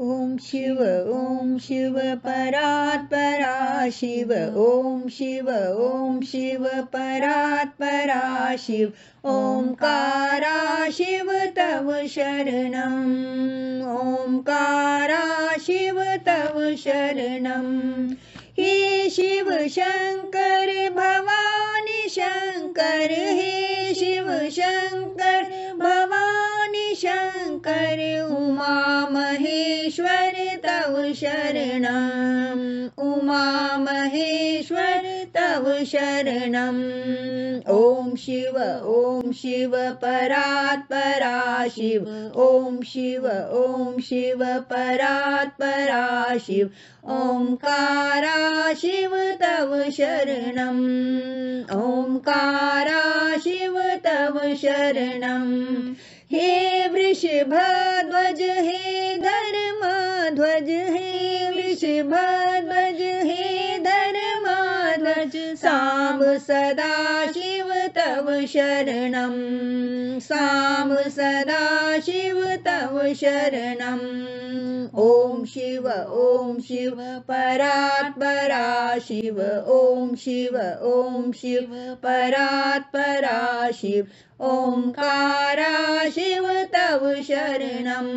ओम शिव परात्परा शिव ओम शिव परात्परा शिव ओंकारा शिव तव शरणम् ओंकारा शिव तव शरणम् हे शिव शंकर भवानी शंकर हे शिव शंकर भवानी शंकर उमा महेश्वर तव शरणम् उमा महेश्वर तव शरणम् ओम शिव परात्परा शिव ओम शिव परात्परा शिव ओंकारा शिव तव शरणम् ओंकारा शिव तव शरणम् हे वृषभध्वज हे धर्मध्वज हे वृषभध्वज हे धर्मध्वज सांब सदा शिव तव शरणम् सांब सदा शिव तव शरणम् ओम शिव परात्परा शिव ओम शिव परात्परा शिव ओंकारा शिव तव शरणम्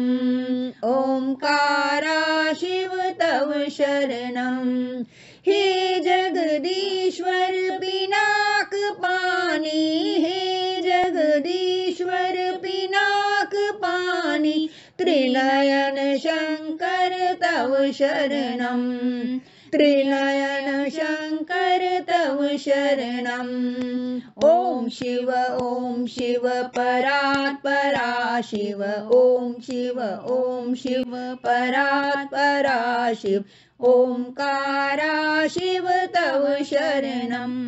ओंकारा शिव तव शरणम् हे जगदीश्वर पिनाक पानी हे जगदीश्वर पिनाक पानी त्रिनयन शंकर तव शरणम् त्रिनयन शंकर तव शरणम् ओम शिव परात्परा शिव ओम शिव परात्परा शिव ओंकारा शिव तव शरणम्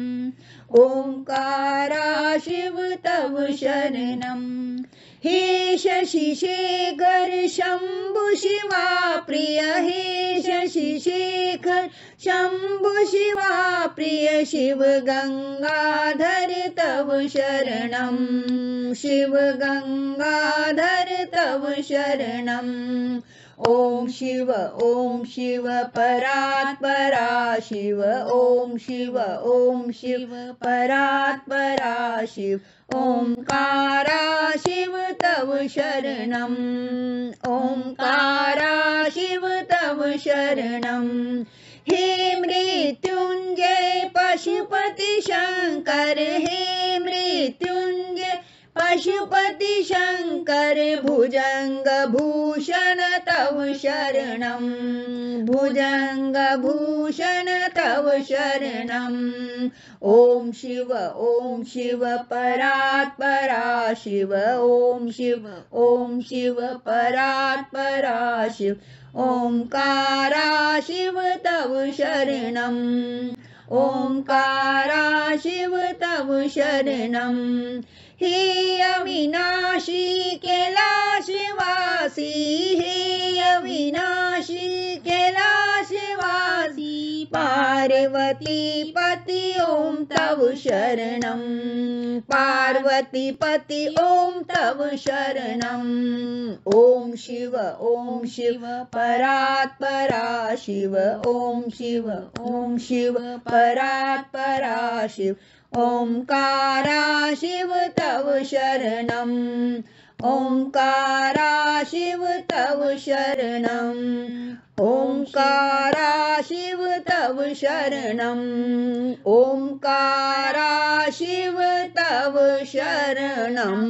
ओंकारा शिव तव शरणम् हे शशि शेखर शंभु शिवा प्रिय हे शशि शेखर शंभु शिवा प्रिय शिव गंगाधर तव शरणम् शिव गंगाधर तव शरणम् ओम शिव परात्परा शिव ओम शिव परात्परा शिव ओंकारा शिव तव शरणम् ओंकारा शिव तव शरणम् हे मृत्युंजय पशुपति शंकर हे मृत्युंजय पशुपति शंकर भुजंग भूषण तव शरणम् भुजंग भूषण तव शरणम् ओम शिव परात्परा शिव ओम शिव परात्परा शिव ओंकारा शिव तव शरणम् ओंकारा शिव तव शरणम् हे अविनाशी कैलाशवासी हे अविनाशी कैलाशवासी पार्वती पति ओम तव शरणम् पार्वती पति ओम तव शरणम् ओम शिव परात्परा शिव ओम शिव परात्परा शिव ओंकारा शिव तव शरणम् ओंकारा शिव तव शरणम् ओंकारा शिव तव शरणम् ओंकारा शिव तव शरणम्।